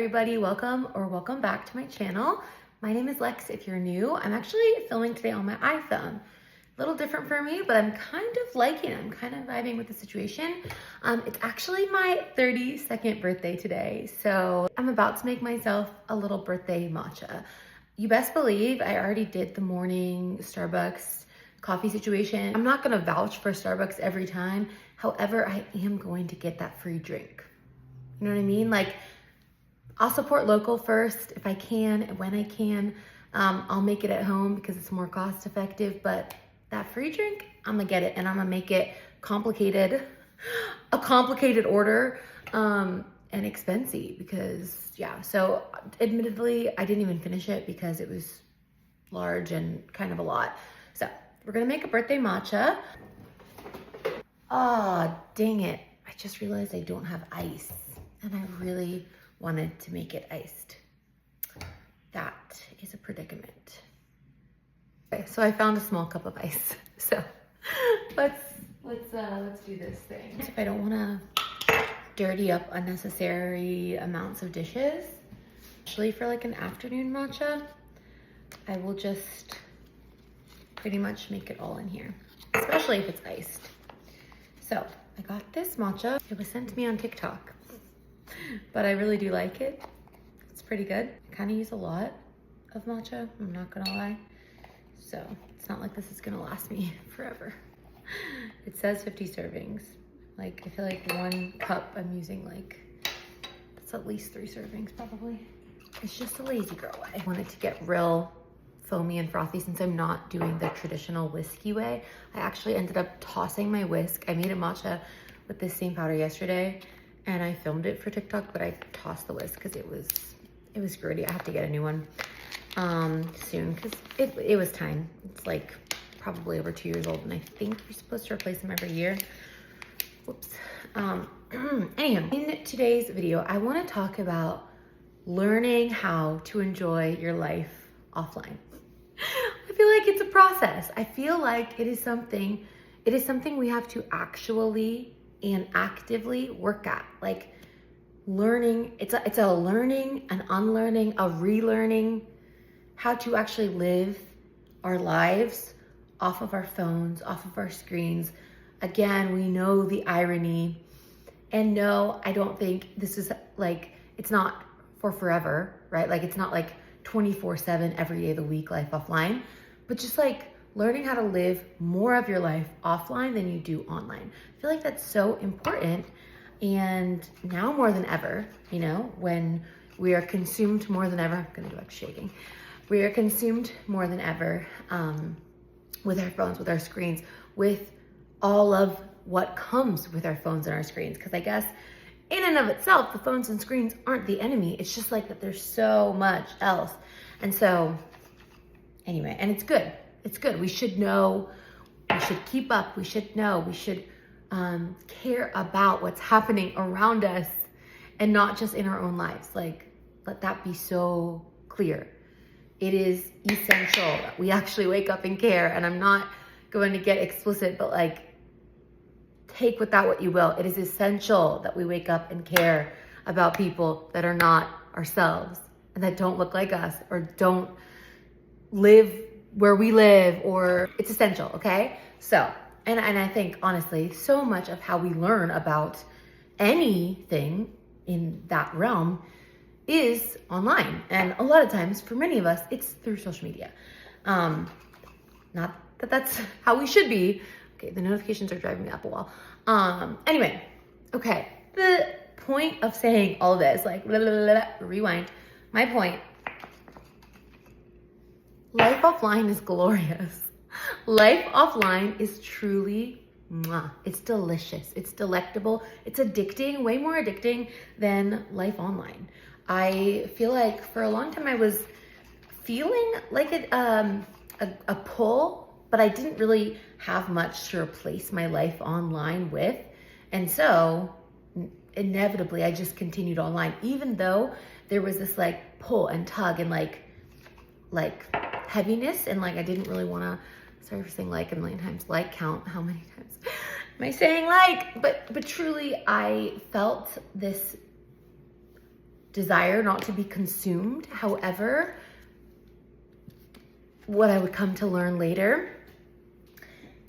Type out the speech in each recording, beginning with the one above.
everybody, welcome back to my channel. My name is Lex if you're new. I'm actually filming today on my iPhone. A little different for me, but I'm kind of liking it. I'm kind of vibing with the situation. It's actually my 32nd birthday today, so I'm about to make myself a little birthday matcha. You best believe I already did the morning Starbucks coffee situation. I'm not gonna vouch for Starbucks every time. However, I am going to get that free drink. You know what I mean? Like, I'll support local first if I can, and when I can. I'll make it at home because it's more cost effective, but that free drink, I'm gonna get it, and I'm gonna make it complicated, a complicated order, and expensive because, yeah. So admittedly, I didn't even finish it because it was large and kind of a lot. So we're gonna make a birthday matcha. Oh, dang it. I just realized I don't have ice, and I really wanted to make it iced. That is a predicament. Okay, so I found a small cup of ice. So let's do this thing. If I don't wanna dirty up unnecessary amounts of dishes, especially for like an afternoon matcha, I will just pretty much make it all in here, especially if it's iced. So I got this matcha. It was sent to me on TikTok, but I really do like it. It's pretty good. I kind of use a lot of matcha, I'm not gonna lie. So it's not like this is gonna last me forever. It says 50 servings. Like, I feel like 1 cup I'm using, like, it's at least 3 servings probably. It's just a lazy girl way. I wanted to get real foamy and frothy since I'm not doing the traditional whiskey way. I actually ended up tossing my whisk. I made a matcha with this same powder yesterday, and I filmed it for TikTok, but I tossed the whisk because it was gritty. I have to get a new one soon because it was time. It's like probably over 2 years old, and I think you're supposed to replace them every year. Whoops. Anyhow, in today's video, I want to talk about learning how to enjoy your life offline. I feel like it's a process. I feel like it is something we have to actually and actively work at. Like, learning, it's a learning, an unlearning, a relearning, how to actually live our lives off of our phones, off of our screens. Again, we know the irony, and no, I don't think this is like, it's not for forever, right? Like, it's not like 24/7 every day of the week life offline, but just like learning how to live more of your life offline than you do online. I feel like that's so important. And now more than ever, you know, when we are consumed more than ever, I'm gonna go back to shaking. We are consumed more than ever with our phones, with our screens, with all of what comes with our phones and our screens. Because I guess in and of itself, the phones and screens aren't the enemy. It's just like that there's so much else. And so anyway, and it's good. It's good. We should know, we should keep up, we should know, we should care about what's happening around us and not just in our own lives. Like, let that be so clear. It is essential that we actually wake up and care. And I'm not going to get explicit, but like, take with that what you will. It is essential that we wake up and care about people that are not ourselves and that don't look like us or don't live where we live, or it's essential, okay? So, and I think honestly, so much of how we learn about anything in that realm is online. And a lot of times, for many of us, it's through social media. Not that that's how we should be. Okay, the notifications are driving me up a wall. Anyway, okay. The point of saying all this, like, blah, blah, blah, blah, rewind. My point, life offline is glorious. Life offline is truly, it's delicious. It's delectable. It's addicting, way more addicting than life online. I feel like for a long time I was feeling like a pull, but I didn't really have much to replace my life online with. And so inevitably I just continued online, even though there was this like pull and tug and like heaviness, and like I didn't really want to, sorry for saying like a million times, like count how many times am I saying like, but truly I felt this desire not to be consumed. However, what I would come to learn later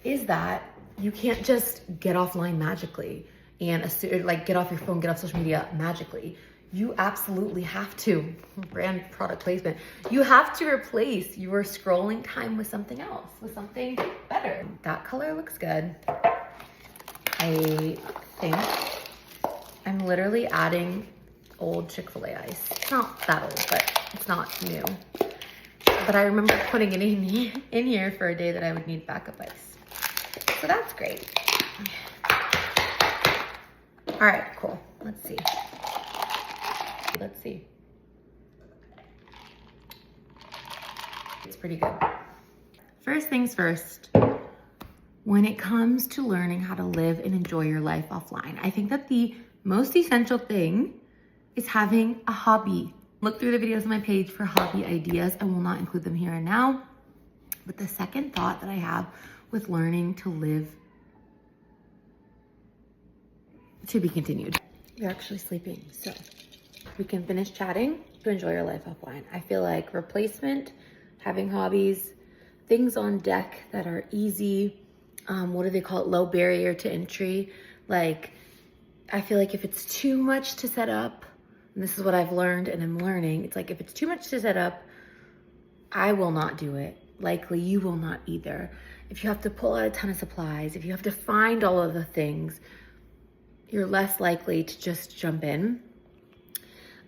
is that you can't just get offline magically and like get off your phone, get off social media magically. You absolutely have to, brand product placement, you have to replace your scrolling time with something else, with something better. That color looks good. I think I'm literally adding old Chick-fil-A ice. It's not that old, but it's not new. But I remember putting it in here for a day that I would need backup ice. So that's great. All right, cool. Let's see. Let's see. It's pretty good. First things first, when it comes to learning how to live and enjoy your life offline, I think that the most essential thing is having a hobby. Look through the videos on my page for hobby ideas. I will not include them here and now. But the second thought that I have with learning to live, to be continued. You're actually sleeping, so we can finish chatting to enjoy your life offline. I feel like replacement, having hobbies, things on deck that are easy, what do they call it? Low barrier to entry. Like, I feel like if it's too much to set up, and this is what I've learned and I'm learning, it's like if it's too much to set up, I will not do it. Likely you will not either. If you have to pull out a ton of supplies, if you have to find all of the things, you're less likely to just jump in.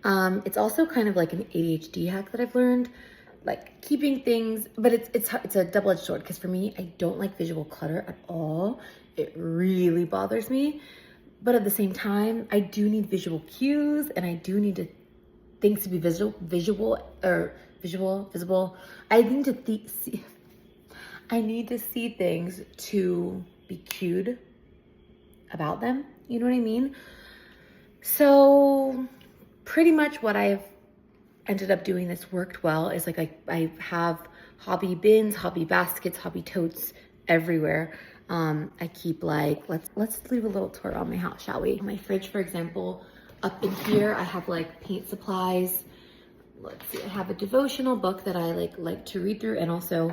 It's also kind of like an ADHD hack that I've learned, like keeping things, but it's a double-edged sword, because for me, I don't like visual clutter at all. It really bothers me. But at the same time, I do need visual cues, and I do need things to be visible. I need to see things to be cued about them. You know what I mean? So pretty much what I've ended up doing that's worked well is like I have hobby bins, hobby baskets, hobby totes everywhere. I keep like, let's leave a little tour around my house, shall we? My fridge, for example, up in here, I have like paint supplies. Let's see, I have a devotional book that I like to read through and also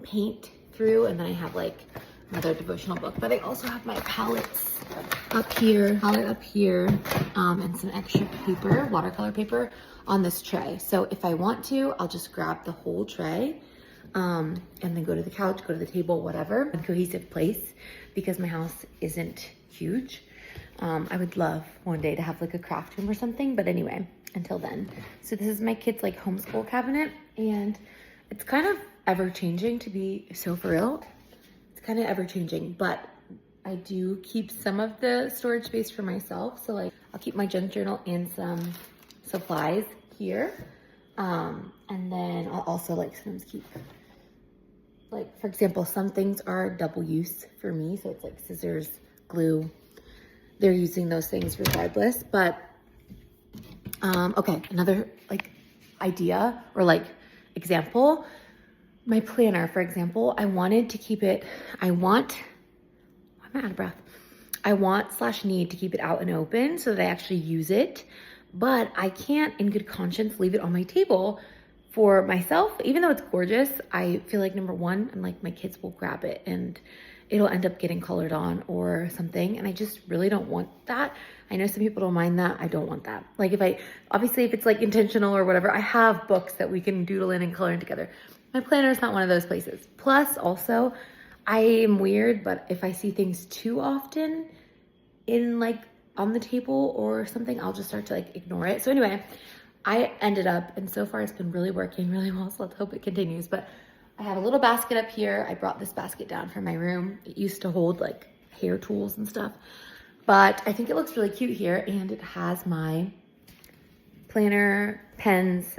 paint through. And then I have like another devotional book, but I also have my palettes up here, and some extra paper, watercolor paper on this tray. So if I want to, I'll just grab the whole tray, and then go to the couch, go to the table, whatever, in a cohesive place, because my house isn't huge. I would love one day to have like a craft room or something, but anyway, until then. So this is my kids' like homeschool cabinet, and it's kind of ever changing, to be so for real. It's kind of ever changing, but I do keep some of the storage space for myself. So like I'll keep my junk journal and some supplies here. And then I'll also like sometimes keep, like, for example, some things are double use for me. So it's like scissors, glue. They're using those things regardless. But, okay, another like idea or like example, my planner, for example, I wanted to keep it, I'm out of breath. I want/need to keep it out and open so that I actually use it, but I can't in good conscience leave it on my table for myself. Even though it's gorgeous, I feel like, number one, I'm like, my kids will grab it and it'll end up getting colored on or something. And I just really don't want that. I know some people don't mind that. I don't want that. Like obviously if it's like intentional or whatever, I have books that we can doodle in and color in together. My planner is not one of those places. Plus also, I am weird, but if I see things too often in like on the table or something, I'll just start to like ignore it. So anyway, I ended up, and so far it's been really working really well, so let's hope it continues. But I have a little basket up here. I brought this basket down from my room. It used to hold like hair tools and stuff, but I think it looks really cute here, and it has my planner, pens,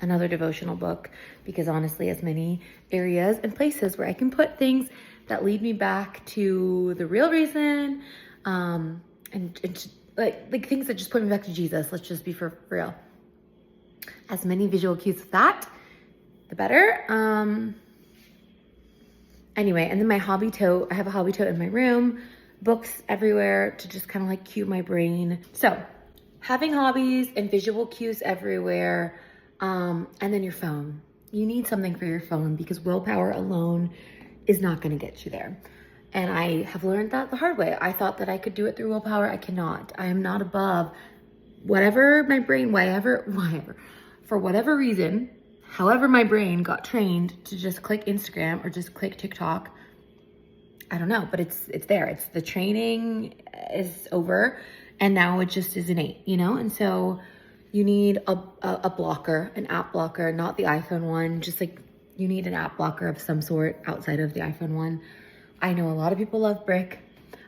another devotional book, because honestly, as many areas and places where I can put things that lead me back to the real reason, and like things that just put me back to Jesus. Let's just be for real. As many visual cues of that, the better. Anyway, and then my hobby tote. I have a hobby tote in my room, books everywhere to just kind of like cue my brain. So having hobbies and visual cues everywhere, and then your phone. You need something for your phone because willpower alone is not going to get you there. And I have learned that the hard way. I thought that I could do it through willpower. I cannot. I am not above whatever my brain, for whatever reason, however my brain got trained to just click Instagram or just click TikTok. I don't know, but it's there. It's the training is over and now it just is innate, you know? And so you need a blocker, an app blocker, not the iPhone one, just like you need an app blocker of some sort outside of the iPhone one. I know a lot of people love Brick.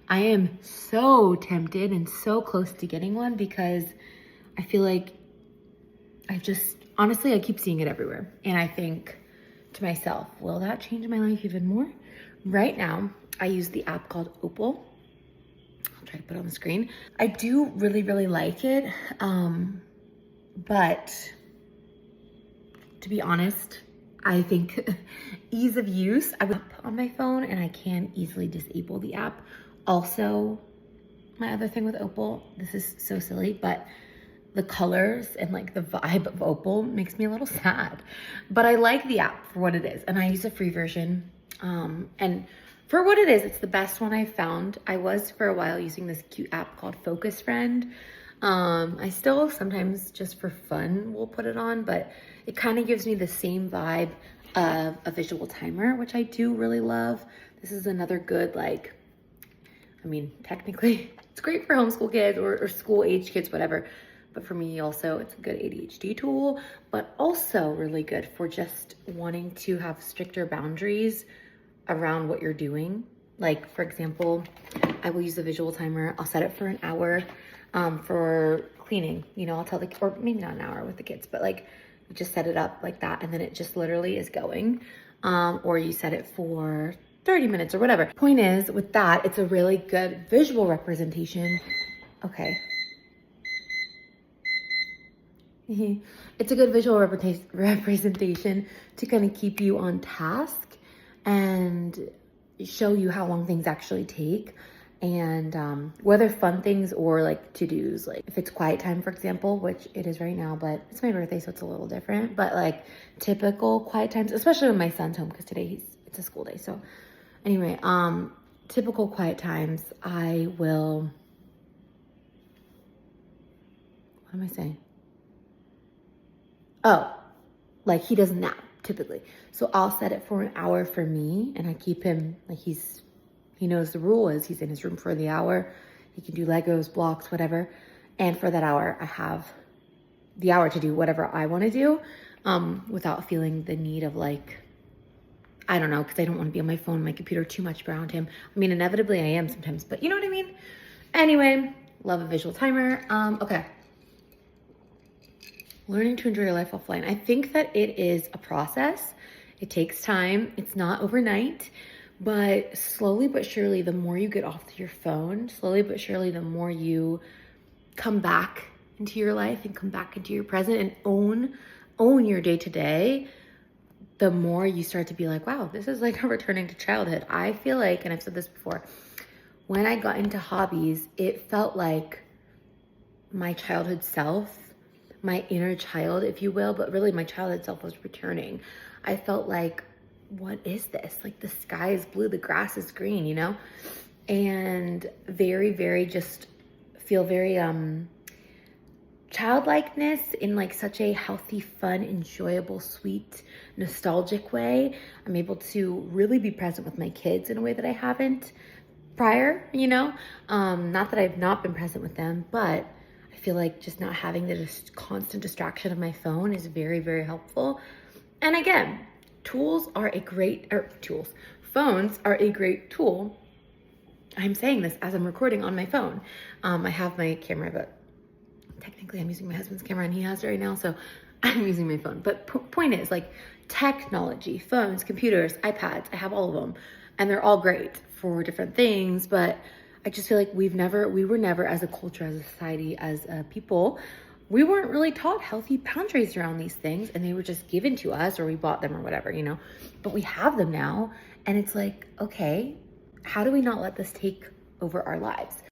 I am so tempted and so close to getting one because I feel like honestly, I keep seeing it everywhere. And I think to myself, will that change my life even more? Right now, I use the app called Opal. I'll try to put it on the screen. I do really, really like it. But to be honest, I think ease of use, I would put on my phone and I can easily disable the app. Also, my other thing with Opal, this is so silly, but the colors and like the vibe of Opal makes me a little sad. But I like the app for what it is. And I use a free version. And for what it is, it's the best one I've found. I was for a while using this cute app called Focus Friend. I still sometimes just for fun will put it on, but it kind of gives me the same vibe of a visual timer, which I do really love. This is another good, like, I mean, technically it's great for homeschool kids or school age kids, whatever. But for me also, it's a good ADHD tool, but also really good for just wanting to have stricter boundaries around what you're doing. Like, for example, I will use the visual timer. I'll set it for an hour for cleaning. You know, I'll tell or maybe not an hour with the kids, but like just set it up like that. And then it just literally is going. Or you set it for 30 minutes or whatever. Point is, with that, it's a really good visual representation. Okay. It's a good visual representation to kind of keep you on task and show you how long things actually take, and whether fun things or like to-dos, like if it's quiet time, for example, which it is right now, but it's my birthday, so it's a little different. But like typical quiet times, especially when my son's home, because today it's a school day. So anyway, typical quiet times, I will, what am I saying? Oh, like he doesn't nap typically. So I'll set it for an hour for me, and I keep him, like he knows the rule is he's in his room for the hour. He can do Legos, blocks, whatever. And for that hour, I have the hour to do whatever I want to do, without feeling the need of like, I don't know, because I don't want to be on my phone, my computer too much around him. I mean, inevitably I am sometimes, but you know what I mean? Anyway, love a visual timer. Okay. Learning to enjoy your life offline. I think that it is a process. It takes time. It's not overnight, but slowly but surely, the more you get off your phone, slowly but surely, the more you come back into your life and come back into your present and own your day to day, the more you start to be like, wow, this is like a returning to childhood. I feel like, and I've said this before, when I got into hobbies, it felt like my childhood self, my inner child, if you will, but really my childhood self was returning. I felt like, what is this? Like the sky is blue, the grass is green, you know? And very, very just feel very childlikeness in like such a healthy, fun, enjoyable, sweet, nostalgic way. I'm able to really be present with my kids in a way that I haven't prior, you know? Not that I've not been present with them, but I feel like just not having the constant distraction of my phone is very, very helpful. And again, phones are a great tool. I'm saying this as I'm recording on my phone. I have my camera, but technically I'm using my husband's camera and he has it right now, so I'm using my phone. But point is, like, technology, phones, computers, iPads, I have all of them, and they're all great for different things, but I just feel like we were never as a culture, as a society, as a people, we weren't really taught healthy boundaries around these things, and they were just given to us or we bought them or whatever, you know, but we have them now. And it's like, okay, how do we not let this take over our lives?